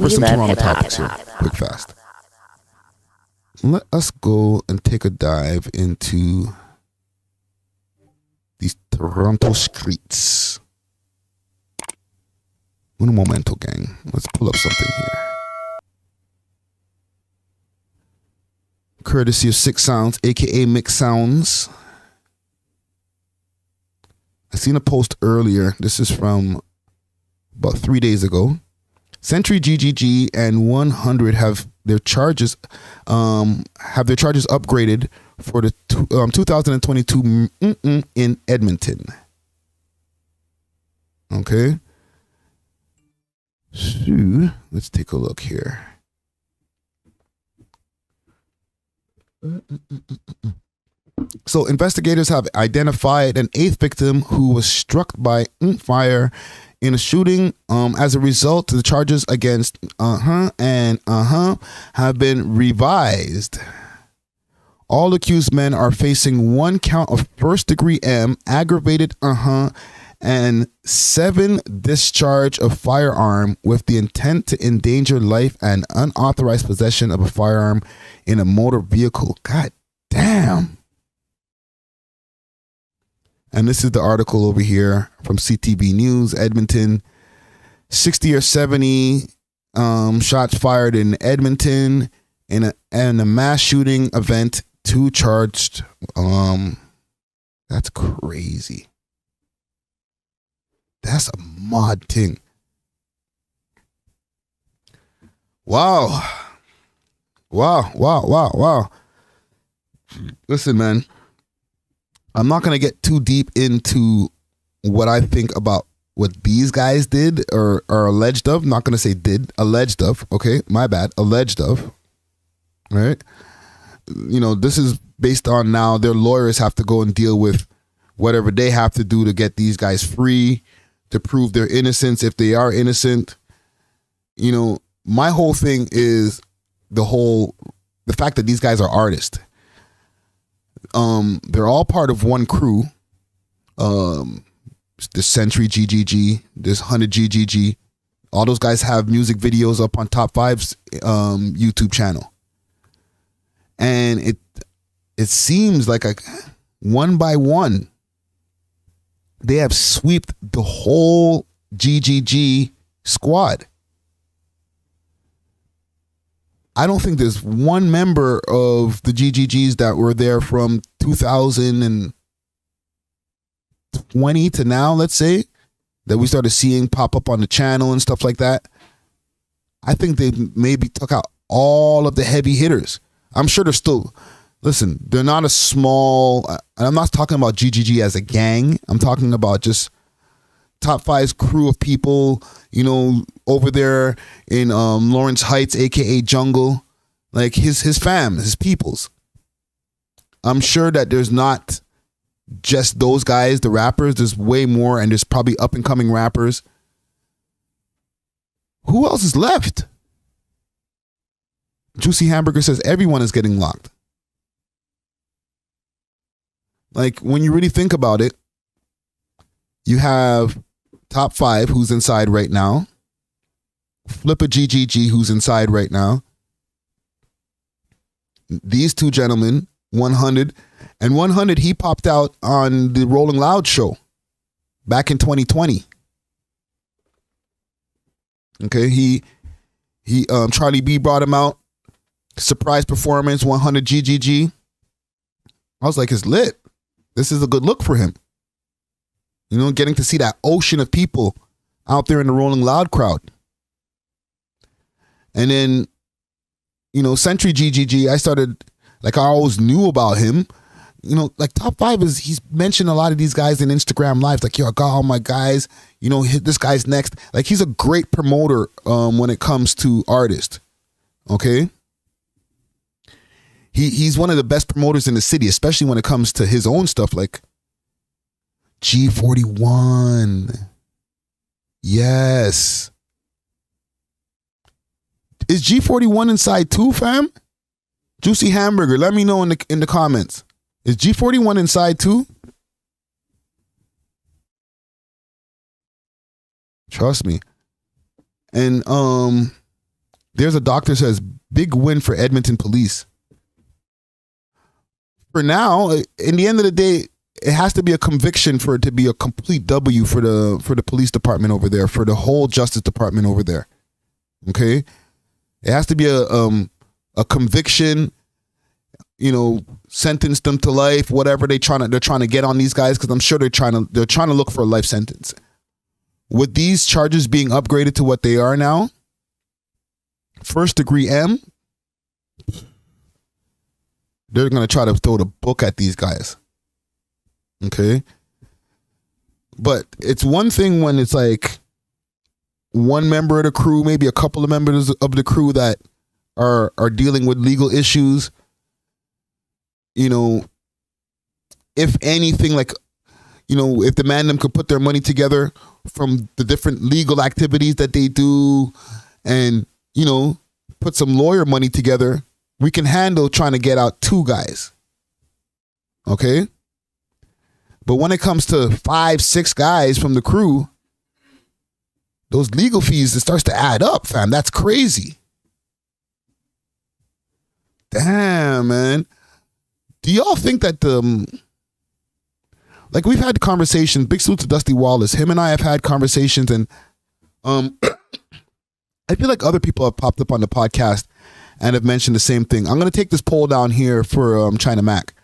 cover some Toronto topics here, quick fast. Let us go and take a dive into these Toronto streets. Un momento, gang. Let's pull up something here. Courtesy of Six Sounds, aka Mix Sounds. I seen a post earlier. This is from about 3 days ago. Century, GGG, and 1HUNNID have their charges upgraded for the 2022 in Edmonton. Okay. So let's take a look here. So investigators have identified an 8th victim who was struck by fire in a shooting. As a result, the charges against have been revised. All accused men are facing 1 count of first-degree aggravated and 7 discharge of firearm with the intent to endanger life and unauthorized possession of a firearm in a motor vehicle. God damn. And this is the article over here from CTV News, Edmonton. 60 or 70 shots fired in Edmonton in a mass shooting event. 2 charged. That's crazy. That's a mod thing. Wow. Listen, man. I'm not going to get too deep into what I think about what these guys did or are alleged of. I'm not going to say did, alleged of. Okay, my bad. Alleged of. All right. You know, this is based on now their lawyers have to go and deal with whatever they have to do to get these guys free, to prove their innocence if they are innocent. You know, my whole thing is the fact that these guys are artists. They're all part of one crew. This Century GGG, this 100 GGG. All those guys have music videos up on Top 5's YouTube channel. And it seems like one by one, they have swept the whole GGG squad. I don't think there's one member of the GGGs that were there from 2020 to now, let's say, that we started seeing pop up on the channel and stuff like that. I think they maybe took out all of the heavy hitters. I'm sure they're still, listen, they're not a small, I'm not talking about GGG as a gang. I'm talking about just Top 5's crew of people, you know, over there in Lawrence Heights, aka Jungle, like his fam, his peoples. I'm sure that there's not just those guys, the rappers. There's way more, and there's probably up and coming rappers. Who else is left? Juicy Hamburger says everyone is getting locked. Like, when you really think about it, you have Top 5 who's inside right now. Flippa GGG who's inside right now. These 2 gentlemen, 1HUNNID. And 1HUNNID, he popped out on the Rolling Loud show back in 2020. Okay, he Charlie B brought him out. Surprise performance, 100 GGG. I was like, it's lit. This is a good look for him. You know, getting to see that ocean of people out there in the Rolling Loud crowd. And then, you know, Century GGG, I always knew about him. You know, like Top 5 he's mentioned a lot of these guys in Instagram lives. Like, yo, I got all my guys, you know, hit this guy's next. Like, he's a great promoter when it comes to artists. Okay? He's one of the best promoters in the city, especially when it comes to his own stuff, like G41. Yes. Is G41 inside too, fam? Juicy Hamburger, let me know in the comments. Is G41 inside too? Trust me. And There's a doctor says big win for Edmonton police. For now, in the end of the day, it has to be a conviction for it to be a complete W for the police department over there, for the whole justice department over there. Okay, it has to be a conviction. Sentence them to life, whatever they're trying to get on these guys, because I'm sure they're trying to look for a life sentence. With these charges being upgraded to what they are now, first degree M, they're going to try to throw the book at these guys. Okay? But it's one thing when it's like one member of the crew, maybe a couple of members of the crew that are dealing with legal issues. If anything, like, if the Mandem could put their money together from the different legal activities that they do and, put some lawyer money together, we can handle trying to get out 2 guys. Okay? But when it comes to 5, 6 guys from the crew, those legal fees, it starts to add up, fam. That's crazy. Damn, man. Do y'all think that we've had conversations, big salute to Dusty Wallace. Him and I have had conversations, and I feel like other people have popped up on the podcast and have mentioned the same thing. I'm going to take this poll down here for China Mac.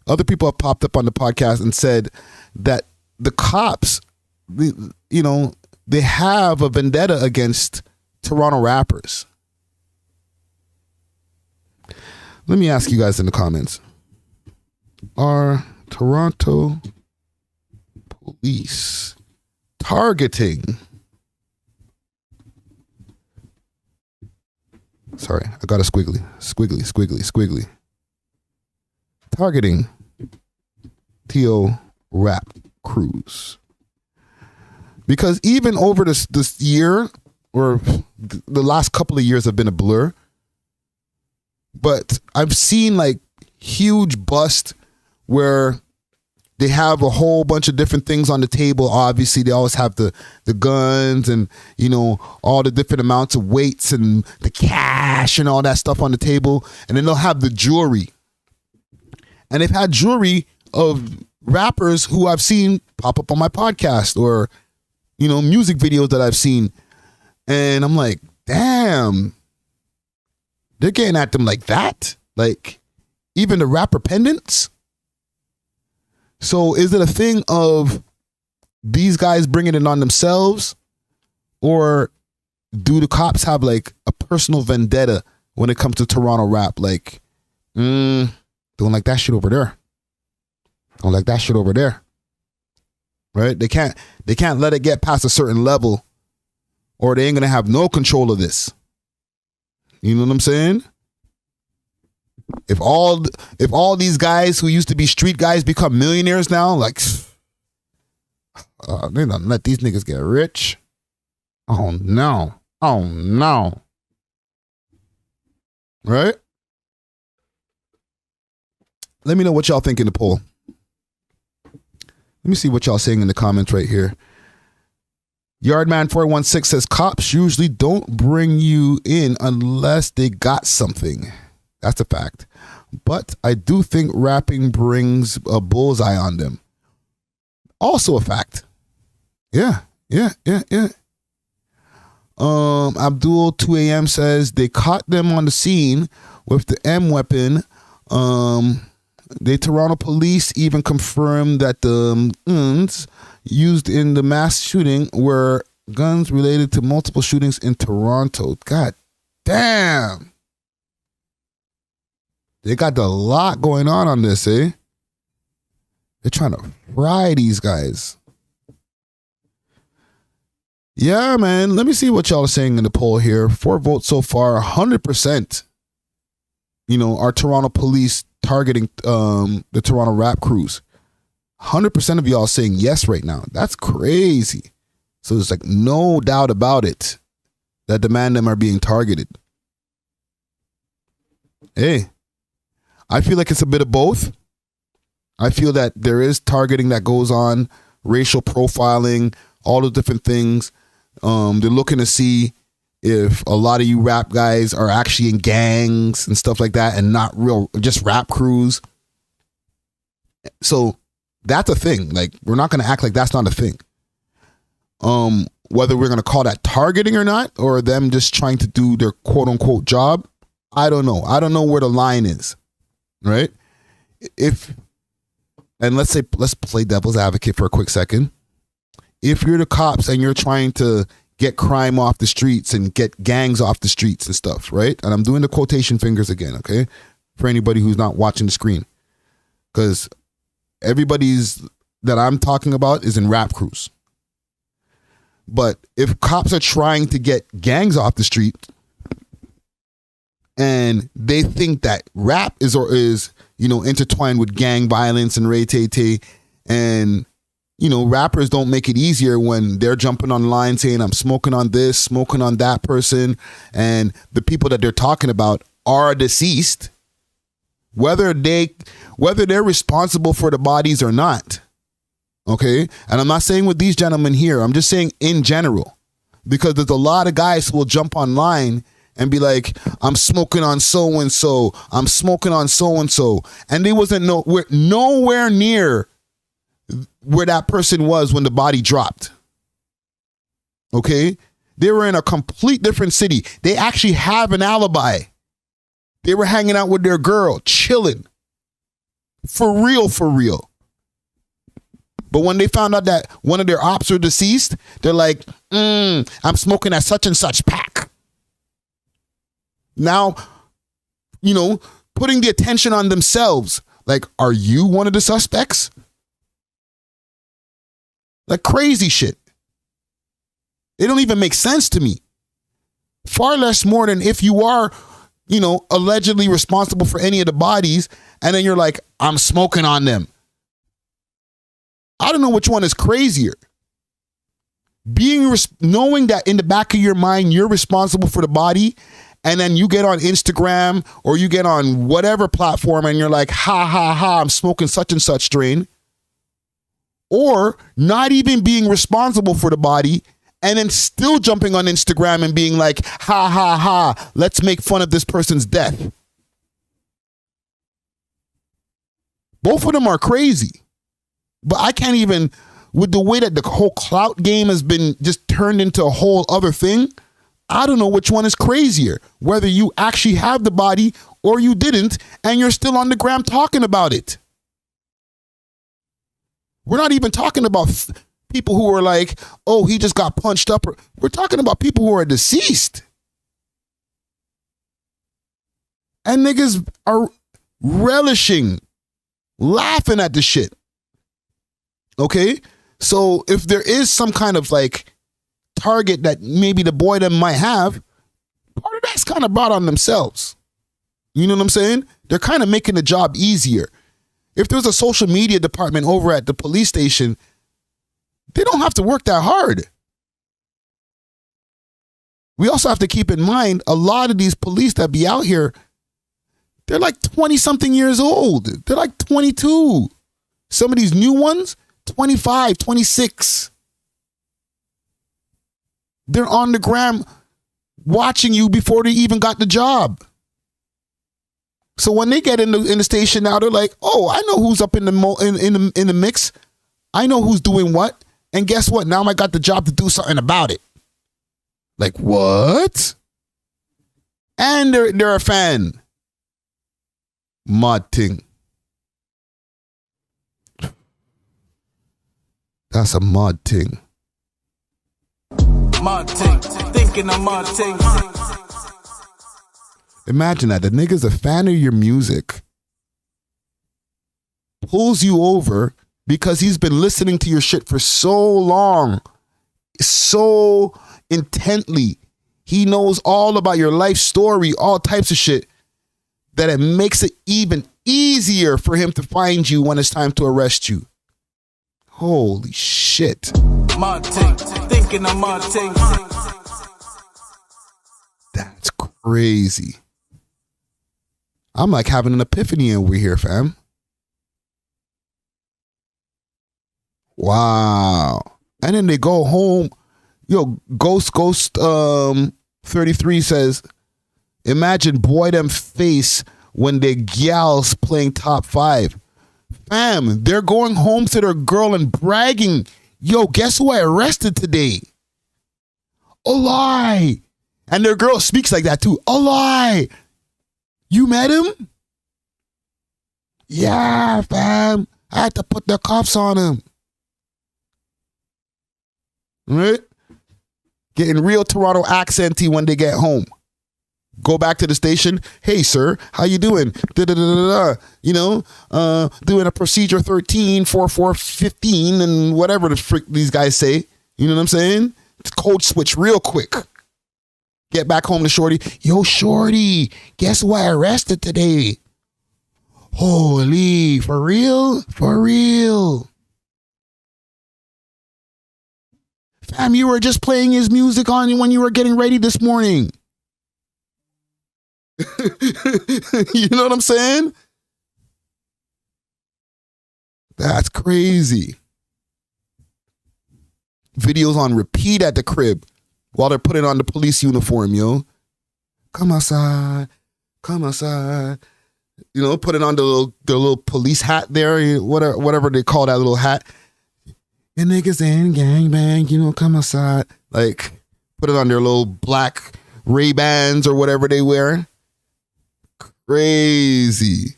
Other people have popped up on the podcast and said that the cops, they have a vendetta against Toronto rappers. Let me ask you guys in the comments. Are Toronto police targeting... Sorry, I got a squiggly. Targeting T.O. rap crews. Because even over this year, or the last couple of years have been a blur, but I've seen like huge bust where they have a whole bunch of different things on the table. Obviously, they always have the guns and, all the different amounts of weights and the cash and all that stuff on the table. And then they'll have the jewelry. And they've had jewelry of rappers who I've seen pop up on my podcast or, music videos that I've seen. And I'm like, damn, they're getting at them like that? Like, even the rapper pendants? So is it a thing of these guys bringing it on themselves, or do the cops have like a personal vendetta when it comes to Toronto rap? Like, don't like that shit over there. Don't like that shit over there. Right? They can't let it get past a certain level, or they ain't gonna have no control of this. You know what I'm saying? If all these guys who used to be street guys become millionaires now, like, they don't let these niggas get rich. Oh no. Right? Let me know what y'all think in the poll. Let me see what y'all saying in the comments right here. Yardman416 says cops usually don't bring you in unless they got something. That's a fact. But I do think rapping brings a bullseye on them. Also a fact. Yeah. Abdul 2 a.m. says they caught them on the scene with the M weapon. The Toronto police even confirmed that the used in the mass shooting were guns related to multiple shootings in Toronto. God damn. They got a lot going on this, eh? They're trying to fry these guys. Yeah, man. Let me see what y'all are saying in the poll here. 4 votes so far. 100%. Our Toronto police targeting the Toronto rap crews. 100% of y'all saying yes right now. That's crazy. So there's like no doubt about it that the Mandem are being targeted. Hey. I feel like it's a bit of both. I feel that there is targeting that goes on, racial profiling, all the different things. They're looking to see, if a lot of you rap guys are actually in gangs and stuff like that and not real, just rap crews. So that's a thing. Like, we're not going to act like that's not a thing. Whether we're going to call that targeting or not, or them just trying to do their quote unquote job, I don't know. I don't know where the line is, right? And let's play devil's advocate for a quick second. If you're the cops and you're trying to get crime off the streets and get gangs off the streets and stuff, right? And I'm doing the quotation fingers again, okay? For anybody who's not watching the screen. Because everybody's that I'm talking about is in rap crews. But if cops are trying to get gangs off the street and they think that rap is intertwined with gang violence and ray-tay-tay, and rappers don't make it easier when they're jumping online saying I'm smoking on this, smoking on that person, and the people that they're talking about are deceased, whether they're responsible for the bodies or not. Okay? And I'm not saying with these gentlemen here, I'm just saying in general, because there's a lot of guys who will jump online and be like, I'm smoking on so-and-so, I'm smoking on so-and-so, and they wasn't nowhere near where that person was when the body dropped. Okay? They were in a complete different city. They actually have an alibi. They were hanging out with their girl, chilling. For real, for real. But when they found out that one of their ops were deceased, they're like, I'm smoking at such and such pack. Now, putting the attention on themselves. Like, are you one of the suspects? Like crazy shit. It don't even make sense to me. Far less more than if you are, allegedly responsible for any of the bodies, and then you're like, I'm smoking on them. I don't know which one is crazier. Knowing that in the back of your mind, you're responsible for the body, and then you get on Instagram or you get on whatever platform and you're like, ha, ha, ha, I'm smoking such and such strain. Or not even being responsible for the body and then still jumping on Instagram and being like, ha, ha, ha, let's make fun of this person's death. Both of them are crazy. But I can't even, with the way that the whole clout game has been just turned into a whole other thing, I don't know which one is crazier. Whether you actually have the body or you didn't, and you're still on the gram talking about it. We're not even talking about people who are like, oh, he just got punched up. We're talking about people who are deceased. And niggas are relishing, laughing at the shit. Okay? So if there is some kind of like target that maybe the boy them might have, part of that's kind of brought on themselves. You know what I'm saying? They're kind of making the job easier. If there's a social media department over at the police station, they don't have to work that hard. We also have to keep in mind a lot of these police that be out here, they're like 20-something years old. They're like 22. Some of these new ones, 25, 26. They're on the gram watching you before they even got the job. So when they get in the station now, they're like, oh, I know who's up in the mix. I know who's doing what. And guess what? Now I got the job to do something about it. Like, what? And they're a fan. Mud thing. That's a mud thing. Mud thing. Thinking of mud thing. Imagine that. The nigga's a fan of your music. Pulls you over because he's been listening to your shit for so long. So intently. He knows all about your life story, all types of shit, that it makes it even easier for him to find you when it's time to arrest you. Holy shit. Mud thing. Thinking of mud thing. That's crazy. I'm like having an epiphany over here, fam. Wow. And then they go home. Yo, ghost 33 says, imagine boy them face when they gals playing top 5. Fam, they're going home to their girl and bragging, yo, guess who I arrested today? A lie. And their girl speaks like that too. A lie. You met him? Yeah, fam. I had to put the cops on him. Right? Getting real Toronto accenty when they get home. Go back to the station. Hey, sir, how you doing? You know, doing a procedure 13, 4415, and whatever the frick these guys say. You know what I'm saying? Code switch real quick. Get back home to Shorty. Yo, Shorty, guess who I arrested today? Holy, for real? For real. Fam, you were just playing his music on when you were getting ready this morning. You know what I'm saying? That's crazy. Videos on repeat at the crib while they're putting on the police uniform, yo. Come outside. Come outside. You know, putting on the little police hat there, whatever they call that little hat. And niggas in gangbang, you know, come outside. Like, put it on their little black Ray-Bans or whatever they wear. Crazy.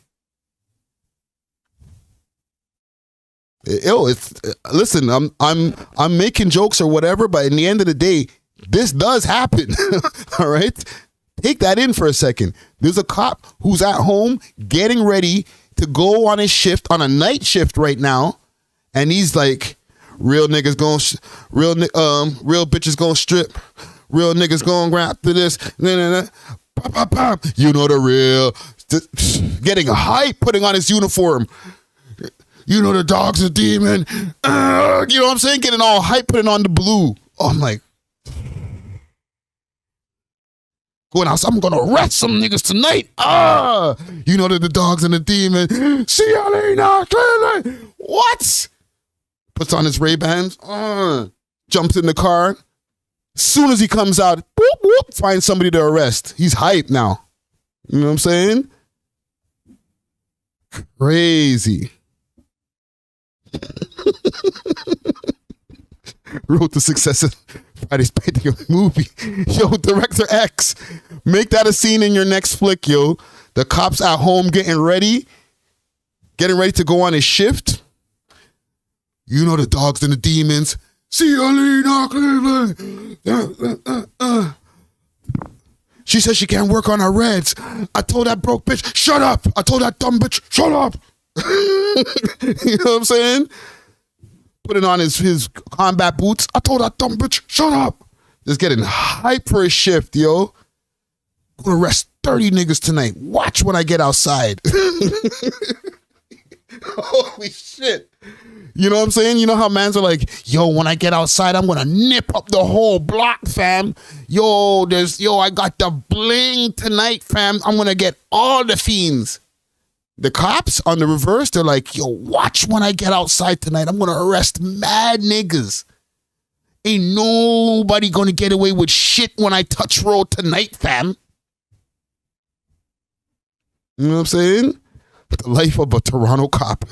Yo, listen, I'm making jokes or whatever, but in the end of the day, this does happen. All right? Take that in for a second. There's a cop who's at home getting ready to go on his shift, on a night shift right now, and he's like, real niggas going, real bitches going strip, real niggas going grab to this, you know the real, getting hype, putting on his uniform. You know the dog's a demon. You know what I'm saying? Getting all hype, putting on the blue. Oh, I'm like, going out, I'm going to arrest some niggas tonight. You know that the dog's and the demon. See Alina, clearly. What? Puts on his Ray-Bans. Jumps in the car. Soon as he comes out, whoop, whoop, finds somebody to arrest. He's hyped now. You know what I'm saying? Crazy. Wrote the success of Friday's painting a movie. Yo, Director X, make that a scene in your next flick, yo. The cop's at home getting ready to go on his shift. You know the dogs and the demons. See Alina Cleveland. She says she can't work on her reds. I told that broke bitch, shut up. I told that dumb bitch, shut up. You know what I'm saying? Putting on his combat boots. I told that dumb bitch, shut up. Just getting hype for his shift, yo. I'm gonna arrest 30 niggas tonight. Watch when I get outside. Holy shit. You know what I'm saying? You know how mans are like, yo, when I get outside, I'm gonna nip up the whole block, fam. Yo, I got the bling tonight, fam. I'm gonna get all the fiends. The cops on the reverse, they're like, yo, watch when I get outside tonight. I'm gonna arrest mad niggas. Ain't nobody gonna get away with shit when I touch road tonight, fam. You know what I'm saying? The life of a Toronto cop.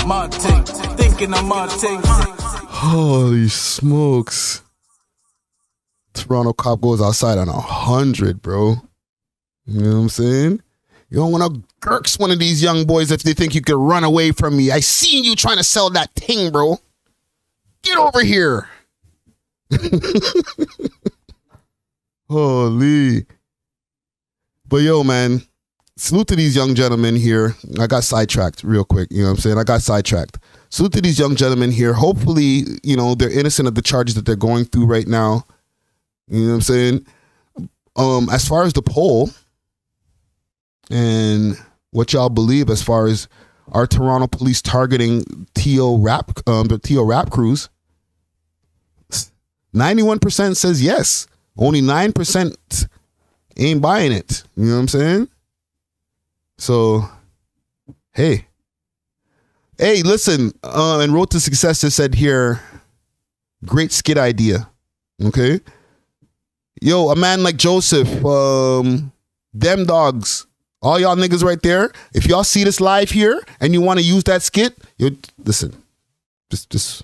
Martin, thinking of Martin. Holy smokes. Toronto cop goes outside on 100, bro. You know what I'm saying? You don't want to gurks one of these young boys if they think you could run away from me. I seen you trying to sell that thing, bro. Get over here. Holy. But yo, man, salute to these young gentlemen here. I got sidetracked real quick. You know what I'm saying? I got sidetracked. Salute to these young gentlemen here. Hopefully, you know, they're innocent of the charges that they're going through right now. You know what I'm saying? As far as the poll and what y'all believe as far as our Toronto police targeting the TO rap crews, 91% says yes. Only 9% ain't buying it. You know what I'm saying? So, hey, listen, and Road to Success just said here, Great skit idea. Okay. Yo, a man like Joseph, them dogs, all y'all niggas right there. If y'all see this live here and you want to use that skit, listen, just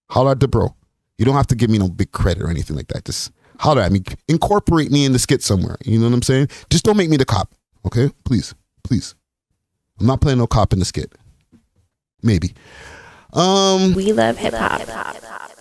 holler at the bro. You don't have to give me no big credit or anything like that. Just holler at me. Incorporate me in the skit somewhere. You know what I'm saying? Just don't make me the cop. Okay? Please. I'm not playing no cop in the skit. Maybe. We love hip hop.